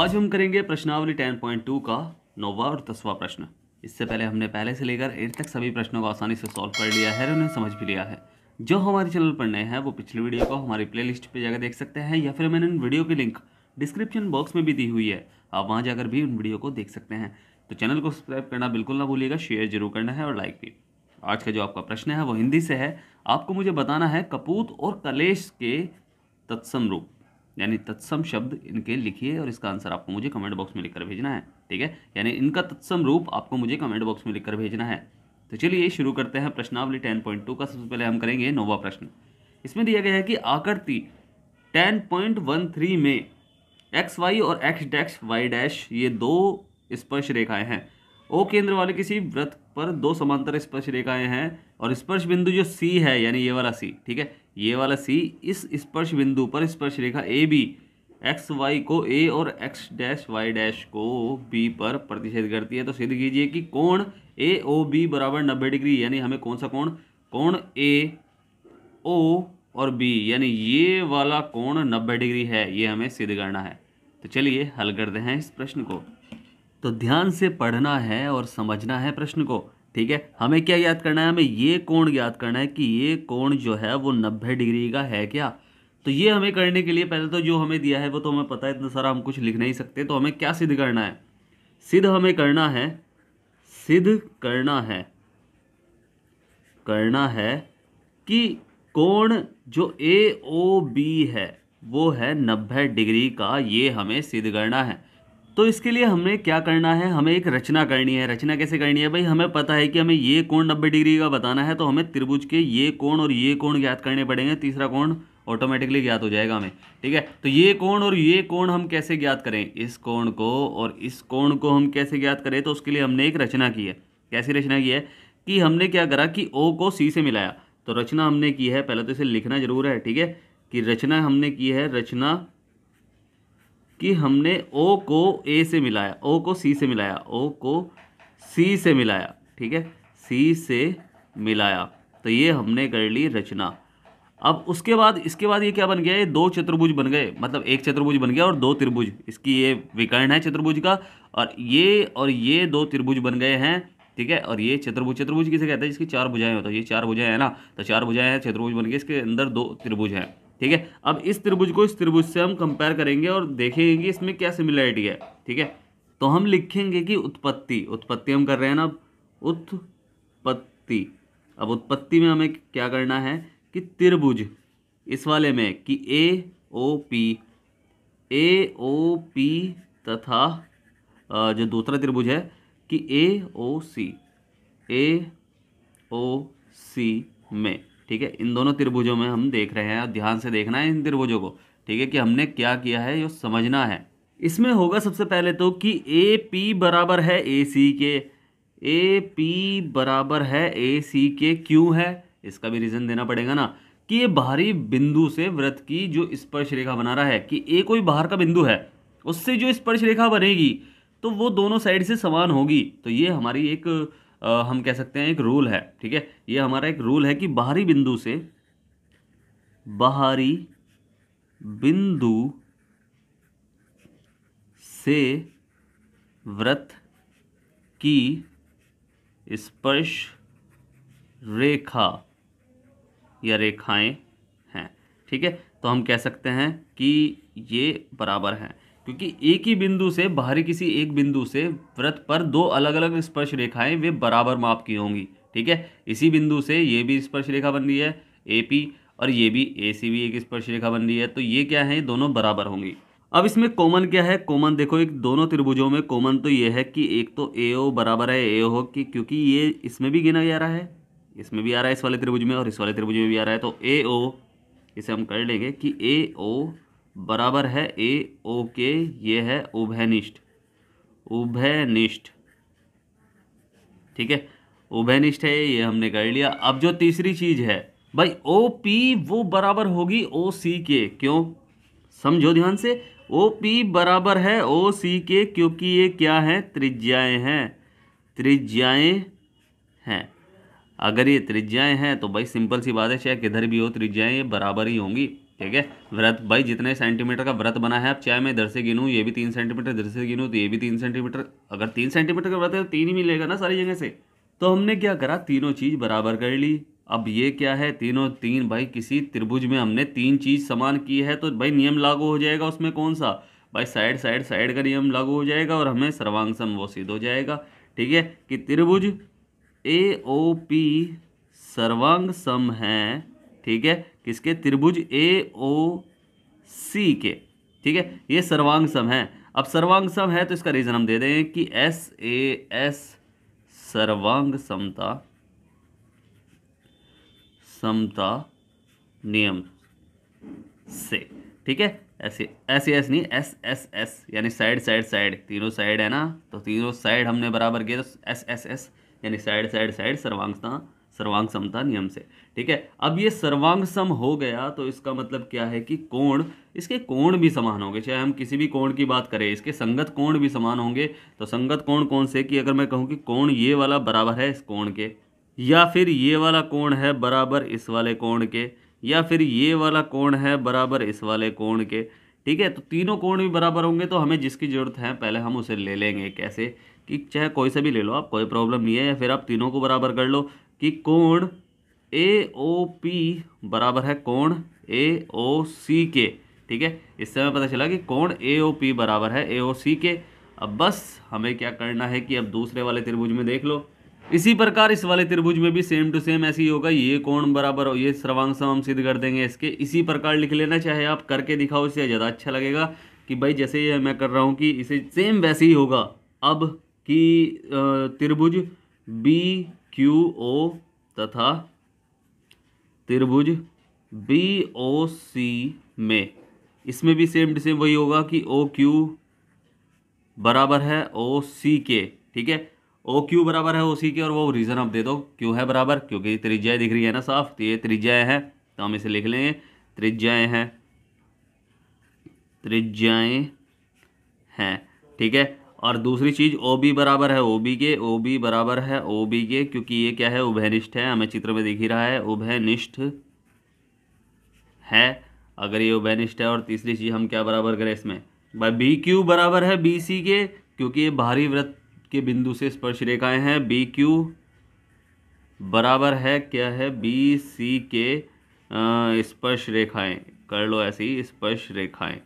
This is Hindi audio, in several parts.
आज हम करेंगे प्रश्नावली 10.2 का 9वां और 10वां प्रश्न। इससे पहले हमने पहले से लेकर 8 तक सभी प्रश्नों को आसानी से सॉल्व कर लिया है और उन्हें समझ भी लिया है। जो हमारे चैनल पर नए हैं वो पिछली वीडियो को हमारी प्लेलिस्ट पे जाकर देख सकते हैं, या फिर मैंने इन वीडियो की लिंक डिस्क्रिप्शन बॉक्स में भी दी हुई है, आप वहाँ जाकर भी उन वीडियो को देख सकते हैं। तो चैनल को सब्सक्राइब करना बिल्कुल ना भूलिएगा, शेयर जरूर करना है और लाइक भी। आज का जो आपका प्रश्न है वो हिंदी से है। आपको मुझे बताना है कपूत और कलेश के तत्सम रूप, यानी तत्सम शब्द इनके लिखिए और इसका आंसर आपको मुझे कमेंट बॉक्स में लिखकर भेजना है। ठीक है, यानी इनका तत्सम रूप आपको मुझे कमेंट बॉक्स में लिखकर भेजना है। तो चलिए शुरू करते हैं प्रश्नावली 10.2 का। सबसे पहले हम करेंगे 9वां प्रश्न। इसमें दिया गया है कि आकृति 10.13 में एक्स वाई और एक्स डैश वाई डैश ये दो स्पर्श रेखाएं हैं। ओ केंद्र वाले किसी वृत्त पर दो समांतर स्पर्श रेखाएं हैं और स्पर्श बिंदु जो सी है, यानी ये वाला सी, ठीक है, ये वाला सी, इस स्पर्श बिंदु पर स्पर्श रेखा ए बी एक्स वाई को ए और एक्स डैश वाई डैश को बी पर प्रतिच्छेद करती है। तो सिद्ध कीजिए कि कोण ए ओ बी बराबर 90 डिग्री, यानी हमें कौन सा कोण ए ओ और बी, यानी ये वाला कोण 90 डिग्री है, ये हमें सिद्ध करना है। तो चलिए हल करते हैं इस प्रश्न को। तो ध्यान से पढ़ना है और समझना है प्रश्न को। ठीक है, हमें क्या याद करना है, हमें ये कोण याद करना है कि ये कोण जो है वो 90 डिग्री का है क्या। तो ये हमें करने के लिए पहले तो जो हमें दिया है वो तो हमें पता है, इतना सारा हम कुछ लिख नहीं सकते। तो हमें क्या सिद्ध करना है, सिद्ध हमें करना है कि कोण जो ए ओ बी है वो है 90 डिग्री का, ये हमें सिद्ध करना है। तो इसके लिए हमें क्या करना है, हमें एक रचना करनी है। रचना कैसे करनी है भाई, हमें पता है कि हमें ये कोण 90 डिग्री का बताना है, तो हमें त्रिभुज के ये कोण और ये कोण ज्ञात करने पड़ेंगे। तीसरा कोण ऑटोमेटिकली ज्ञात हो जाएगा हमें। ठीक है, तो ये कोण और ये कोण हम कैसे ज्ञात करें, इस कोण को और इस कोण को हम कैसे ज्ञात करें, तो उसके लिए हमने एक रचना की है। कैसी रचना की है कि हमने क्या करा कि ओ को सी से मिलाया। तो रचना हमने की है, पहले तो इसे लिखना जरूर है। ठीक है, कि रचना हमने की है, रचना कि हमने ओ को ए से मिलाया, ओ को सी से मिलाया, ओ को सी से मिलाया। ठीक है, सी से मिलाया, तो ये हमने कर ली रचना। अब उसके बाद इसके बाद ये क्या बन गया, ये दो चतुर्भुज बन गए, मतलब एक चतुर्भुज बन गया और दो त्रिभुज, इसकी ये विकर्ण है चतुर्भुज का, और ये दो त्रिभुज बन गए हैं। ठीक है, और ये चतुर्भुज किसे कहते हैं, जिसकी चार भुजाएं होती है, ये चार भुजाएं है ना, तो चार भुजाएं हैं, चतुर्भुज बन गए, इसके अंदर दो त्रिभुज हैं। ठीक है, अब इस त्रिभुज को इस त्रिभुज से हम कंपेयर करेंगे और देखेंगे कि इसमें क्या सिमिलरिटी है। ठीक है, तो हम लिखेंगे कि उत्पत्ति हम कर रहे हैं ना, उत्पत्ति। अब उत्पत्ति में हमें क्या करना है कि त्रिभुज इस वाले में कि ए ओ पी तथा जो दूसरा त्रिभुज है कि ए ओ सी में। ठीक है, इन दोनों त्रिभुजों में हम देख रहे हैं, और ध्यान से देखना है इन त्रिभुजों को। ठीक है, कि हमने क्या किया है ये समझना है। इसमें होगा सबसे पहले तो कि ए पी बराबर है ए सी के, ए पी बराबर है ए सी के, क्यों है इसका भी रीजन देना पड़ेगा ना, कि ये बाहरी बिंदु से वृत्त की जो स्पर्श रेखा बना रहा है, कि ए कोई बाहर का बिंदु है, उससे जो स्पर्श रेखा बनेगी तो वो दोनों साइड से समान होगी। तो ये हमारी एक हम कह सकते हैं एक रूल है। ठीक है, ये हमारा एक रूल है कि बाहरी बिंदु से वृत्त की स्पर्श रेखा या रेखाएं हैं। ठीक है, तो हम कह सकते हैं कि ये बराबर हैं, क्योंकि एक ही बिंदु से बाहरी किसी एक बिंदु से वृत्त पर दो अलग अलग स्पर्श रेखाएं वे बराबर माप की होंगी। ठीक है, इसी बिंदु से ये भी स्पर्श रेखा बन रही है ए पी, और ये भी ए सी भी एक स्पर्श रेखा बन रही है, तो ये क्या है, ये दोनों बराबर होंगी। अब इसमें कॉमन क्या है, कॉमन देखो, एक दोनों त्रिभुजों में कॉमन तो ये है कि एक तो ए ओ बराबर है ए ओ की, क्योंकि ये इसमें भी गिना जा रहा है, इसमें भी आ रहा है इस वाले त्रिभुज में, और इस वाले त्रिभुज में भी आ रहा है। तो ए ओ इसे हम कर लेंगे कि ए ओ बराबर है ए ओ के, ये है उभयनिष्ठ। ठीक है, उभयनिष्ठ है, ये हमने कर लिया। अब जो तीसरी चीज है भाई, ओ पी वो बराबर होगी ओ सी के, क्यों, समझो ध्यान से, ओ पी बराबर है ओ सी के, क्योंकि ये क्या है, त्रिज्याएं हैं। अगर ये त्रिज्याएं हैं तो भाई सिंपल सी बात है, चाहे किधर भी हो त्रिज्याएं ये बराबर ही होंगी। ठीक है। वृत्त भाई जितने सेंटीमीटर का वृत्त बना है, अब चाहे मैं इधर से गिनूँ ये भी 3 सेंटीमीटर, इधर से गिनूँ तो ये भी 3 सेंटीमीटर, अगर 3 सेंटीमीटर का वृत्त है तो 3 ही मिलेगा ना सारी जगह से। तो हमने क्या करा, तीनों चीज़ बराबर कर ली। अब ये क्या है, तीनों तीन भाई किसी त्रिभुज में हमने 3 चीज़ समान की है तो भाई नियम लागू हो जाएगा उसमें। कौन सा भाई, साइड साइड साइड का नियम लागू हो जाएगा और हमें सर्वांग सम वो सिद्ध हो जाएगा। ठीक है कि त्रिभुज AOP सर्वांग सम है। ठीक है, किसके, त्रिभुज AOC के। ठीक है, ये सर्वांग सम है। अब सर्वांग सम है तो इसका रीजन हम दे दें कि SAS सर्वांग समता नियम से। ठीक है, ऐसे ऐसे नहीं, SSS यानी साइड साइड साइड, तीनों साइड है ना, तो तीनों साइड हमने बराबर किया तो SSS यानी साइड साइड साइड सर्वांग समता नियम से। ठीक है, अब ये सर्वांग सम हो गया तो इसका मतलब क्या है कि कोण, इसके कोण भी समान होंगे। चाहे हम किसी भी कोण की बात करें, इसके संगत कोण भी समान होंगे। तो संगत कोण कौन से, कि अगर मैं कहूँ कि कोण ये वाला बराबर है इस कोण के, या फिर ये वाला कोण है बराबर इस वाले कोण के, या फिर ये वाला कोण है बराबर इस वाले कोण के। ठीक है, तो तीनों कोण भी बराबर होंगे तो हमें जिसकी ज़रूरत है पहले हम उसे ले लेंगे। कैसे, कि चाहे कोई सा भी ले लो आप, कोई प्रॉब्लम नहीं है, या फिर आप तीनों को बराबर कर लो कि कोण AOP बराबर है कोण AOC के। ठीक है, इससे हमें पता चला कि कोण AOP बराबर है AOC के। अब बस हमें क्या करना है कि अब दूसरे वाले त्रिभुज में देख लो, इसी प्रकार इस वाले त्रिभुज में भी सेम टू सेम ऐसे ही होगा। ये कोण बराबर हो, ये सर्वांग सम हम सिद्ध कर देंगे इसके। इसी प्रकार लिख लेना, चाहे आप करके दिखाओ, इससे ज़्यादा अच्छा लगेगा कि भाई जैसे ये मैं कर रहा हूँ कि इसे सेम वैसे ही होगा। अब कि त्रिभुज BQO तथा त्रिभुज BOC में, इसमें भी सेम टू सेम वही होगा कि OQ बराबर है OC के। ठीक है, OQ बराबर है OC के, और वो रीज़न आप दे दो क्यों है बराबर, क्योंकि त्रिज्याएं दिख रही है ना साफ, तो ये त्रिज्याएं हैं तो हम इसे लिख लेंगे त्रिज्याएं हैं। ठीक है, और दूसरी चीज़ OB बराबर है OB के, OB बराबर है OB के, क्योंकि ये क्या है, उभयनिष्ठ है, हमें चित्र में दिख ही रहा है उभयनिष्ठ है। अगर ये उभयनिष्ठ है, और तीसरी चीज़ हम क्या बराबर करें इसमें, भाई BQ बराबर है BC के, क्योंकि ये बाहरी वृत्त के बिंदु से स्पर्श रेखाएं हैं। BQ बराबर है क्या है, BC के स्पर्श रेखाएं, कर लो ऐसी स्पर्श रेखाएं,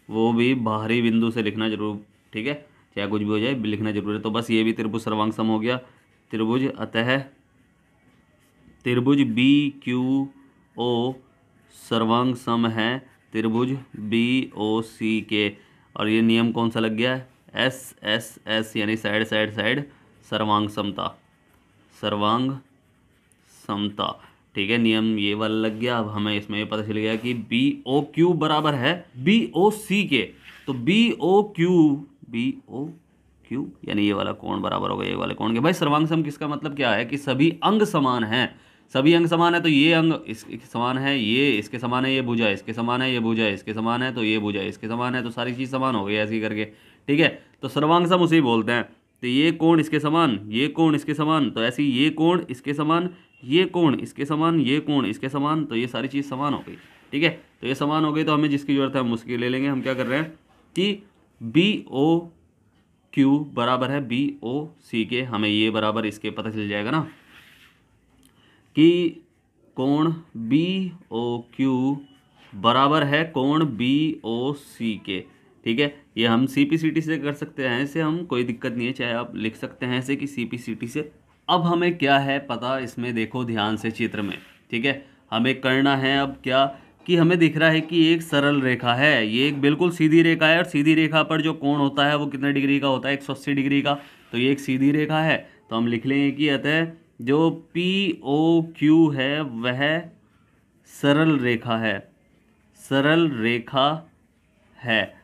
वो भी बाहरी बिंदु से लिखना जरूर। ठीक है, चाहे कुछ भी हो जाए लिखना जरूर है। तो बस ये भी त्रिभुज सर्वांग सम हो गया त्रिभुज। अतः त्रिभुज BQO सर्वांग सम है त्रिभुज BOC के। और ये नियम कौन सा लग गया है, SSS यानी साइड साइड साइड सर्वांग समता। ठीक है, नियम ये वाला लग गया। अब हमें इसमें ये पता चल गया कि BOQ बराबर है BOC के। तो BOQ यानी ये वाला कोण बराबर होगा ये वाले कोण के। भाई सर्वांग सम किसका मतलब क्या है कि सभी अंग समान हैं। सभी अंग समान है तो ये अंग इसके समान है, ये इसके समान है, ये भुजा इसके समान है, ये भुजा इसके समान है, तो ये भुजा इसके समान है, तो सारी चीज़ समान हो गई ऐसे ही करके। ठीक है, तो सर्वांग सम उसे बोलते हैं। तो ये कोण इसके समान, ये कोण इसके समान, तो ऐसे ही ये कोण इसके समान, ये कोण इसके समान, ये कोण इसके समान, तो ये सारी चीज़ समान हो गई। ठीक है, तो ये समान हो गई तो हमें जिसकी जरूरत है हम उसकी ले लेंगे। हम क्या कर रहे हैं कि BOQ बराबर है BOC के, हमें ये बराबर इसके पता चल जाएगा ना कि कोण BOQ बराबर है कोण BOC के। ठीक है, ये हम CPCT से कर सकते हैं, इसे हम कोई दिक्कत नहीं है, चाहे आप लिख सकते हैं ऐसे कि CPCT से। अब हमें क्या है पता, इसमें देखो ध्यान से चित्र में। ठीक है, हमें करना है अब क्या कि हमें दिख रहा है कि एक सरल रेखा है, ये एक बिल्कुल सीधी रेखा है, और सीधी रेखा पर जो कोण होता है वो कितने डिग्री का होता है, 180 डिग्री का। तो ये एक सीधी रेखा है, तो हम लिख लेंगे कि अतः जो POQ है वह सरल रेखा है।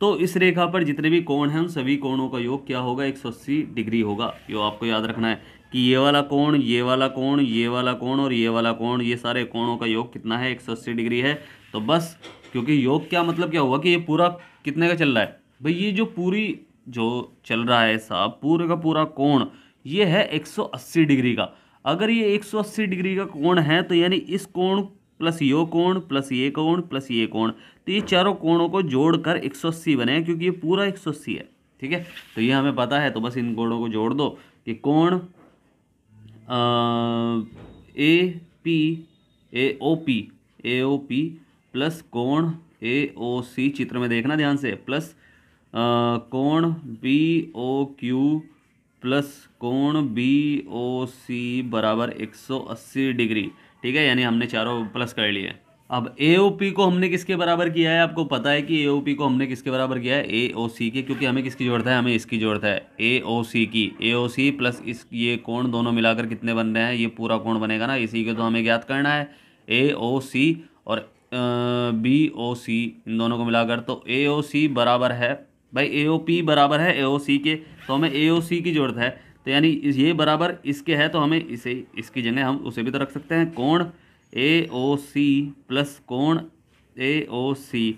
तो इस रेखा पर जितने भी कोण हैं उन सभी कोणों का योग क्या होगा, 180 डिग्री होगा। यो आपको याद रखना है कि ये वाला कोण, ये वाला कोण, ये वाला कोण और ये वाला कोण, ये सारे कोणों का योग कितना है, 180 डिग्री है। तो बस क्योंकि योग क्या मतलब क्या हुआ कि ये पूरा कितने का चल रहा है भाई, ये जो पूरी जो चल रहा है साहब पूरे का पूरा कोण ये है 180 डिग्री का। अगर ये 180 डिग्री का कोण है तो यानी इस कोण प्लस यो कोण प्लस ये कोण प्लस ये कोण, तो ये चारों कोणों को जोड़कर 180 बने, क्योंकि ये पूरा 180 है। ठीक है, तो ये हमें पता है, तो बस इन कोणों को जोड़ दो कि कोण A P A O P plus कोण ए ओ सी, चित्र में देखना ध्यान से, प्लस कोण बी ओ क्यू प्लस कोण बी ओ सी बराबर 180 डिग्री। ठीक है, यानी हमने चारों प्लस कर लिए। अब AOP को हमने किसके बराबर किया है, आपको पता है कि AOP को हमने किसके बराबर किया है, AOC के, क्योंकि हमें किसकी जरूरत है, हमें इसकी जरूरत है, AOC की। AOC प्लस इस ये कोण दोनों मिलाकर कितने बन रहे हैं, ये पूरा कोण बनेगा ना, इसी को तो हमें ज्ञात करना है। AOC और BOC इन दोनों को मिलाकर, तो AOC बराबर है भाई, AOP बराबर है AOC के, तो हमें AOC की जरूरत है। तो यानी ये बराबर इसके है, तो हमें इसे इसकी जगह हम उसे भी तो रख सकते हैं, कोण AOC प्लस कोण AOC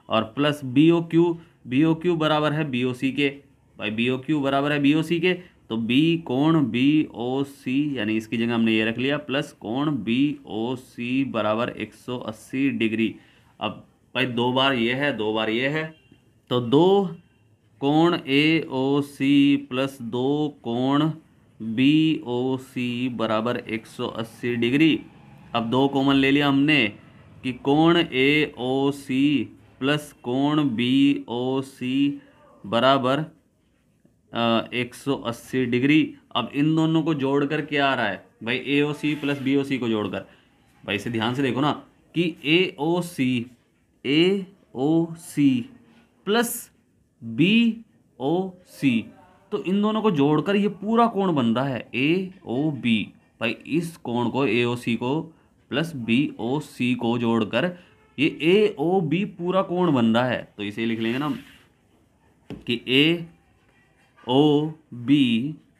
और प्लस BOQ बराबर है BOC के, भाई BOQ बराबर है BOC के, तो B कोण BOC, यानी इसकी जगह हमने ये रख लिया, प्लस कोण BOC बराबर 180 डिग्री। अब भाई दो बार ये है, दो बार ये है, तो दो कोण AOC प्लस दो कोण BOC बराबर 180 डिग्री। अब दो कॉमन ले लिया हमने कि कोण AOC प्लस कोण BOC बराबर 180 डिग्री। अब इन दोनों को जोड़कर क्या आ रहा है भाई, AOC प्लस BOC को जोड़कर, भाई इसे ध्यान से देखो ना कि AOC प्लस BOC, तो इन दोनों को जोड़कर ये पूरा कोण बन रहा है AOB। भाई इस कोण को AOC को प्लस BOC को जोड़कर ये AOB पूरा कोण बन रहा है, तो इसे लिख लेंगे ना कि AOB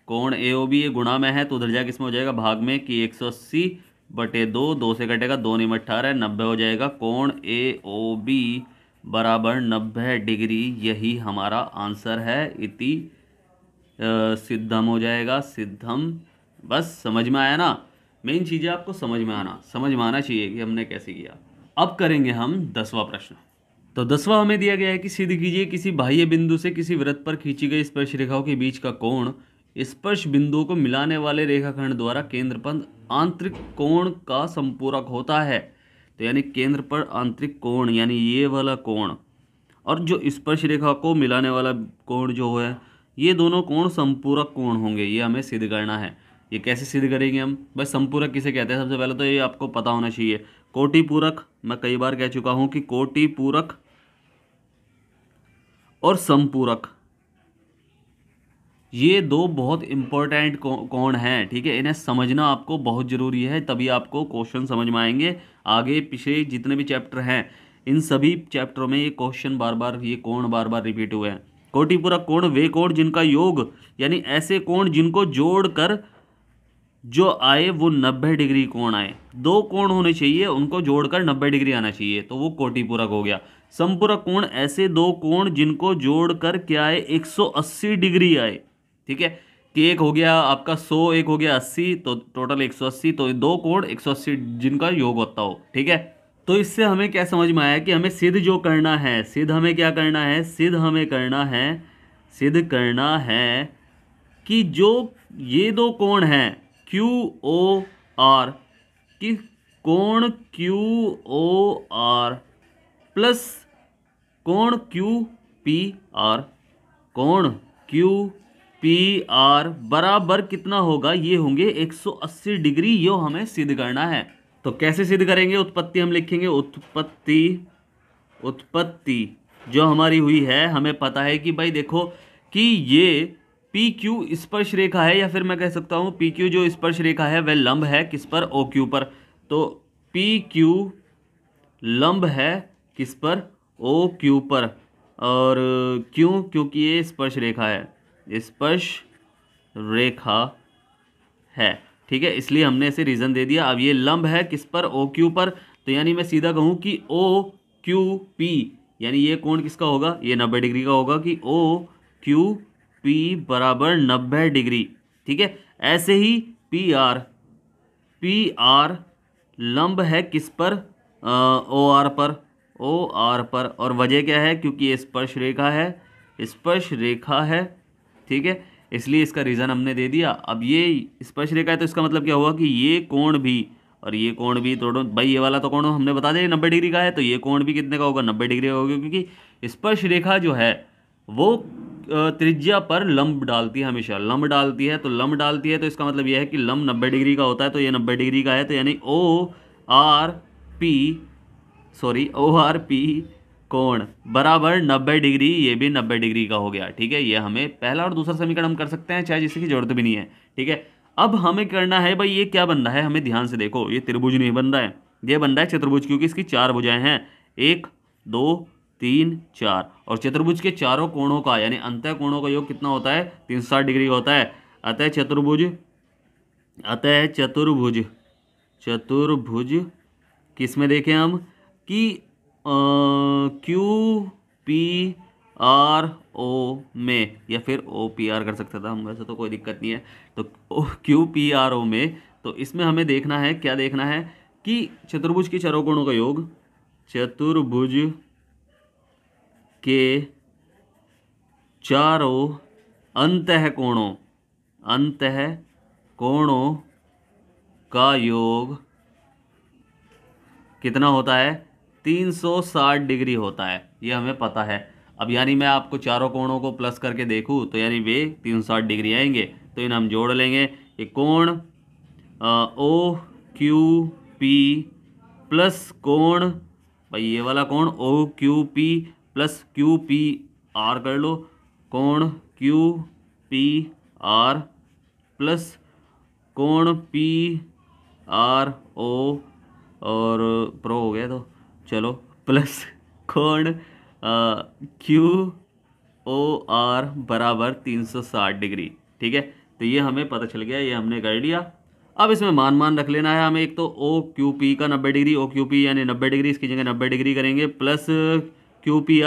कोण AOB, ये गुणा में है तो उधर जाके इसमें हो जाएगा भाग में, कि 180 बटे 2, 2 से कटेगा, 2 नहीं 18, 90 हो जाएगा। कोण AOB बराबर 90 डिग्री, यही हमारा आंसर है। इति सिद्धम हो जाएगा, सिद्धम। बस समझ में आया ना, मेन चीज़ है आपको समझ में आना चाहिए कि हमने कैसे किया। अब करेंगे हम 10वां प्रश्न। तो 10वां हमें दिया गया है कि सिद्ध कीजिए किसी बाह्य बिंदु से किसी वृत्त पर खींची गई स्पर्श रेखाओं के बीच का कोण स्पर्श बिंदुओं को मिलाने वाले रेखाखंड द्वारा केंद्र पर आंतरिक कोण का संपूरक होता है। तो यानी केंद्र पर आंतरिक कोण, यानी ये वाला कोण और जो स्पर्श रेखा को मिलाने वाला कोण जो है, ये दोनों कोण संपूरक कोण होंगे। ये हमें सिद्ध करना है। ये कैसे सिद्ध करेंगे हम, बस संपूरक किसे कहते हैं, सबसे पहले तो ये आपको पता होना चाहिए। कोटि पूरक, मैं कई बार कह चुका हूं कि कोटि पूरक और संपूरक ये दो बहुत इंपॉर्टेंट कोण हैं। ठीक है, इन्हें समझना आपको बहुत ज़रूरी है, तभी आपको क्वेश्चन समझ में आएंगे। आगे पीछे जितने भी चैप्टर हैं, इन सभी चैप्टरों में ये क्वेश्चन बार बार, ये कोण बार बार रिपीट हुए हैं। कोटिपूरक कोण वे कोण जिनका योग, यानी ऐसे कोण जिनको जोड़कर जो आए वो 90 डिग्री कोण आए। दो कोण होने चाहिए, उनको जोड़कर 90 डिग्री आना चाहिए, तो वो कोटिपूरक हो गया। संपूरक कोण ऐसे दो कोण जिनको जोड़कर क्या आए, 180 डिग्री आए। ठीक है, कि एक हो गया आपका 100, एक हो गया 80, तो टोटल 180, तो दो कोण 180 जिनका योग होता हो। ठीक है, तो इससे हमें क्या समझ में आया कि हमें सिद्ध जो करना है, सिद्ध हमें क्या करना है, सिद्ध हमें करना है, सिद्ध करना है कि जो ये दो कोण हैं QOR, कि कोण QOR प्लस कोण QPR, कोण QPR बराबर कितना होगा, ये होंगे 180 डिग्री। यो हमें सिद्ध करना है। तो कैसे सिद्ध करेंगे, उत्पत्ति हम लिखेंगे, उत्पत्ति जो हमारी हुई है, हमें पता है कि भाई देखो कि ये PQ स्पर्श रेखा है, या फिर मैं कह सकता हूँ PQ जो स्पर्श रेखा है वह लंब है किस पर, OQ पर। तो PQ लंब है किस पर, OQ पर। और क्यों, क्योंकि ये स्पर्श रेखा है, स्पर्श रेखा है। ठीक है, इसलिए हमने इसे रीजन दे दिया। अब ये लंब है किस पर, OQ पर, तो यानी मैं सीधा कहूँ कि OQP, यानी ये कोण किसका होगा, ये 90 डिग्री का होगा, कि OQP बराबर 90 डिग्री। ठीक है, ऐसे ही PR लंब है किस पर, ओ आर पर, और वजह क्या है, क्योंकि ये स्पर्श रेखा है, स्पर्श रेखा है, ठीक है, इसलिए इसका रीज़न हमने दे दिया। अब ये स्पर्श रेखा है तो इसका मतलब क्या हुआ कि ये कोण भी और ये कोण भी, दोनों भाई ये वाला तो कोण हमने बता दिया 90 डिग्री का है, तो ये कोण भी कितने का होगा, 90 डिग्री का होगा, क्योंकि स्पर्श रेखा जो है वो त्रिज्या पर लंब डालती है, हमेशा लंब डालती है, तो लंब डालती है तो इसका मतलब यह है कि लंब 90 डिग्री का होता है, तो ये 90 डिग्री का है, तो यानी ओ आर पी कोण बराबर 90 डिग्री, ये भी 90 डिग्री का हो गया, ठीक है। ये हमें पहला और दूसरा समीकरण हम कर सकते हैं, चाहे जिसकी जरूरत भी नहीं है, ठीक है। अब हमें करना है भाई, ये क्या बन रहा है, हमें ध्यान से देखो, ये त्रिभुज नहीं बन रहा है, ये बन रहा है चतुर्भुज, क्योंकि इसकी 4 भुजाएं हैं, 1 2 3 4, और चतुर्भुज के चारों कोणों का यानी अंतः कोणों का योग कितना होता है, 360 डिग्री का होता है। अतः चतुर्भुज किस में देखें हम कि क्यू पी आर ओ में, या फिर ओ पी आर कर सकता था हम, वैसे तो कोई दिक्कत नहीं है, तो क्यू पी आर ओ में, तो इसमें हमें देखना है, क्या देखना है कि चतुर्भुज के चारों कोणों का योग, चतुर्भुज के चारों अंतः कोणों का योग कितना होता है, 360 डिग्री होता है, ये हमें पता है। अब यानी मैं आपको चारों कोणों को प्लस करके देखूं तो यानी वे 360 डिग्री आएंगे, तो इन्हें हम जोड़ लेंगे। ये कोण ओ क्यू पी प्लस कोण, भाई ये वाला कोण O Q P plus Q P R कर लो, कोण क्यू पी आर प्लस कोण पी आर ओ, और प्रो हो गया तो चलो, प्लस कोण क्यू ओ आर बराबर 360 डिग्री, ठीक है। तो ये हमें पता चल गया, ये हमने कर लिया। अब इसमें मान रख लेना है हमें, एक तो ओ क्यू पी का 90 डिग्री, ओ क्यू पी यानी 90 डिग्री, इसकी जगह 90 डिग्री करेंगे, प्लस क्यू पी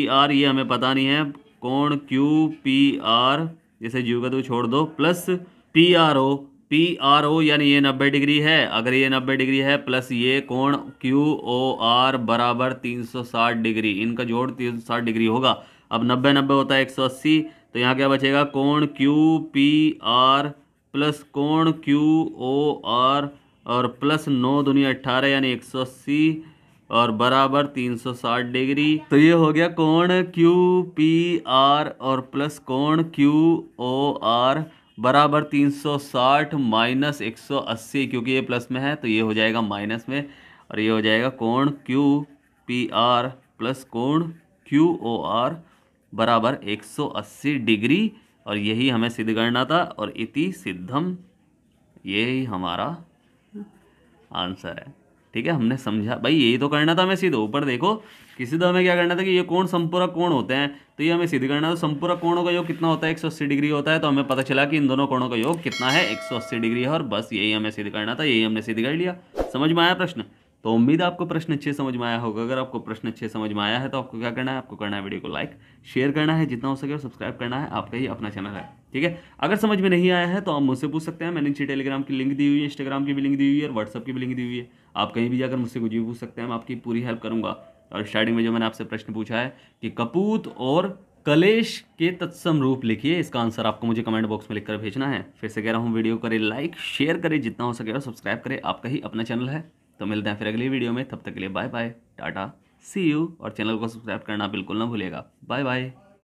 आर ये हमें पता नहीं है, कोण क्यू पी आर जैसे जीव का तो छोड़ दो, प्लस पी आर ओ यानी ये 90 डिग्री है, अगर ये 90 डिग्री है, प्लस ये कोण क्यू ओ आर बराबर 360 डिग्री, इनका जोड़ 360 डिग्री होगा। अब 90 होता है 180, तो यहाँ क्या बचेगा, कोण क्यू पी आर प्लस कोण क्यू ओ आर और प्लस 9 दूनी 18 यानी 180 और बराबर 360 डिग्री। तो ये हो गया कोण क्यू पी आर और प्लस कोण क्यू ओ आर बराबर 360 माइनस 180, क्योंकि ये प्लस में है तो ये हो जाएगा माइनस में, और ये हो जाएगा कोण क्यू पी आर प्लस कोण क्यू ओ आर बराबर 180 डिग्री, और यही हमें सिद्ध करना था, और इति सिद्धम, यही हमारा आंसर है, ठीक है। हमने समझा भाई, यही तो करना था हमें सिद्ध। ऊपर देखो कि सिद्ध हमें क्या करना था कि ये कोण संपूरक कोण होते हैं, तो ये हमें सिद्ध करना था, संपूरक कोणों का योग कितना होता है, 180 डिग्री होता है, तो हमें पता चला कि इन दोनों कोणों का योग कितना है, 180 डिग्री है, और बस यही हमें सिद्ध करना था, यही हमने सिद्ध कर लिया। समझ में आया प्रश्न? तो उम्मीद है आपको प्रश्न अच्छे समझ में आया होगा। अगर आपको प्रश्न अच्छे समझ में आया है तो आपको क्या करना है, आपको करना है वीडियो को लाइक शेयर करना है जितना हो सके, और सब्सक्राइब करना है, आपका ही अपना चैनल है, ठीक है। अगर समझ में नहीं आया है तो आप मुझसे पूछ सकते हैं, मैंने नीचे टेलीग्राम की लिंक दी हुई है, इंस्टाग्राम की भी लिंक दी हुई है, और व्हाट्सअप की भी लिंक दी हुई है, आप कहीं भी जाकर मुझसे कुछ भी पूछ सकते हैं, मैं आपकी पूरी हेल्प करूँगा। और स्टार्टिंग में जो मैंने आपसे प्रश्न पूछा है कि कपूत और कलेश के तत्सम रूप लिखिए, इसका आंसर आपको मुझे कमेंट बॉक्स में लिखकर भेजना है। फिर से कह रहा हूँ, वीडियो करें लाइक शेयर करें जितना हो सके, और सब्सक्राइब करें, आपका ही अपना चैनल है। तो मिलते हैं फिर अगली वीडियो में, तब तक के लिए बाय बाय, टाटा, सी यू, और चैनल को सब्सक्राइब करना बिल्कुल ना भूलिएगा। Bye bye.